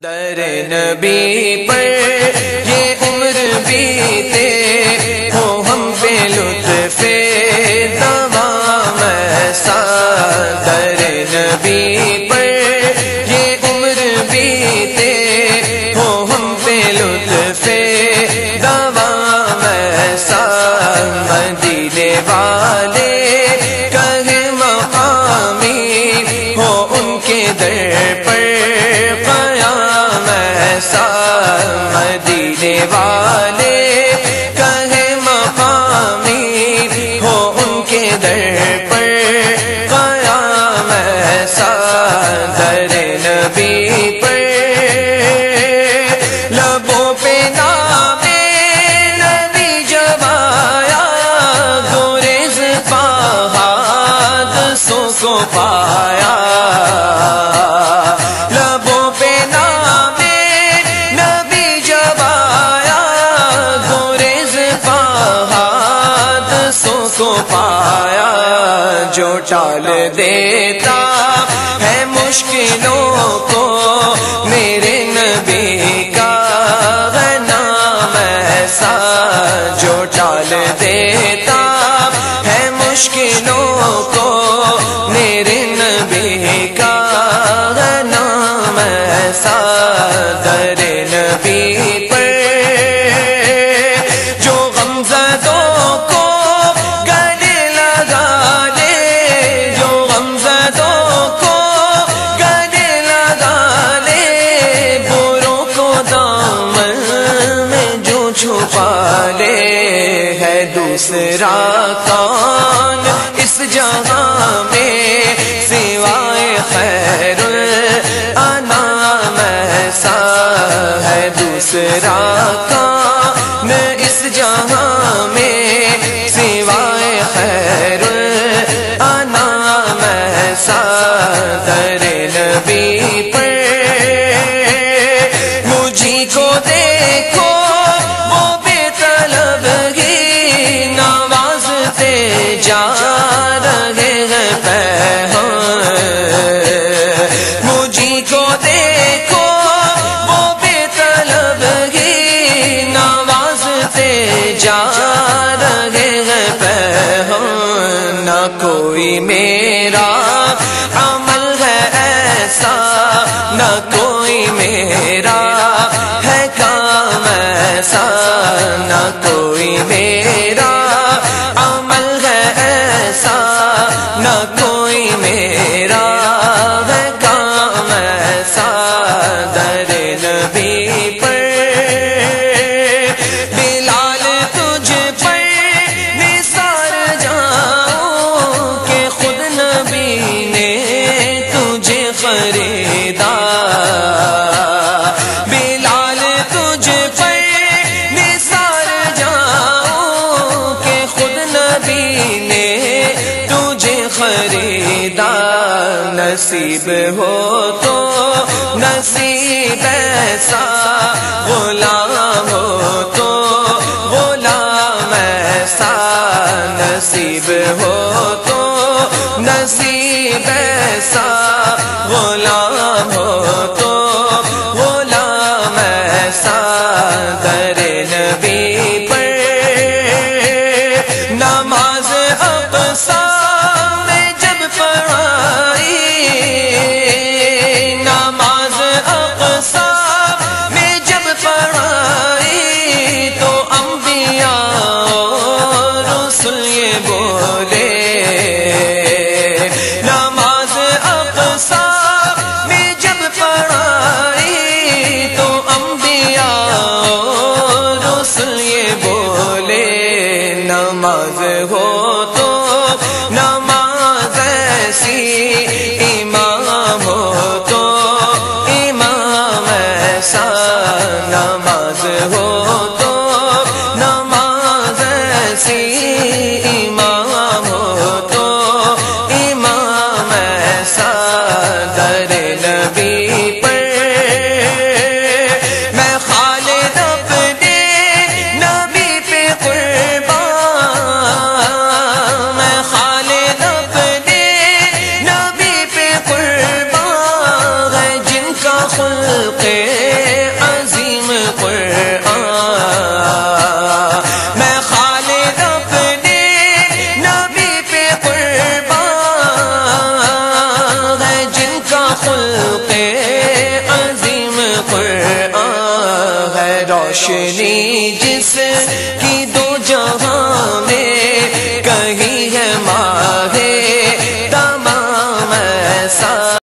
در نبی پر یہ عمر بیتے ہو ہم پہ لطف دوام ایسا، در نبی پر یہ عمر بیتے ہو ہم پہ لطف دوام ایسا، مدینے والے کہے مقامی ہو ان کے در پر مدینے والے کہے مقامی ہو ان کے در پر قیام ایسا، در نبی پر لبوں پہ نام نبی جب آیا، گریز حادثوں کو پایا، جو ٹال دیتا ہے مشکلوں کو میرے نبی کا نام ایسا، جو ٹال دیتا ہے مشکلوں کو میرے نبی کا نام ایسا، در نبی پر جو غمزدوں کو ہے دوسرا کون اس جہاں میں سوائے خیر الانام ایسا، ہے دوسرا کون اس جہاں میں سوائے خیر الانام ایسا، در نبی پر مجھی کو دیکھو جا رہے ہیں پیغام، مجھی کو دیکھو وہ بے طلب ہی نوازتے جا رہے ہیں پیغام، نہ کوئی میرا عمل ہے ایسا، نہ کوئی میرا ہے کام ایسا، نہ کوئی میرا نہ کوئی میرا ہے کام ایسا، در نبی پر بلال تجھ پر نثار جاؤں کہ خود نبی نے تجھے خریدا، بلال تجھ پر نثار جاؤں کہ خود نبی نے خریدا، نصیب ہو تو نصیب ایسا، غلام ہو تو غلام ایسا، نصیب ہو تو نصیب ایسا، غلام ہو تو غلام ایسا، در نبی پر نماز اقصی نماز ہو تو نماز ایسی، امام ہو تو امام ایسا، نماز ہو تو نماز ایسی، امام ہو تو امام ایسا، در نبی پر میں خالد اپنے نبی پہ قربان، میں خالد اپنے نبی پہ قربان، ہے جن کا خلق خلق عظیم قرآن ہے، روشنی جس کی دو جہاں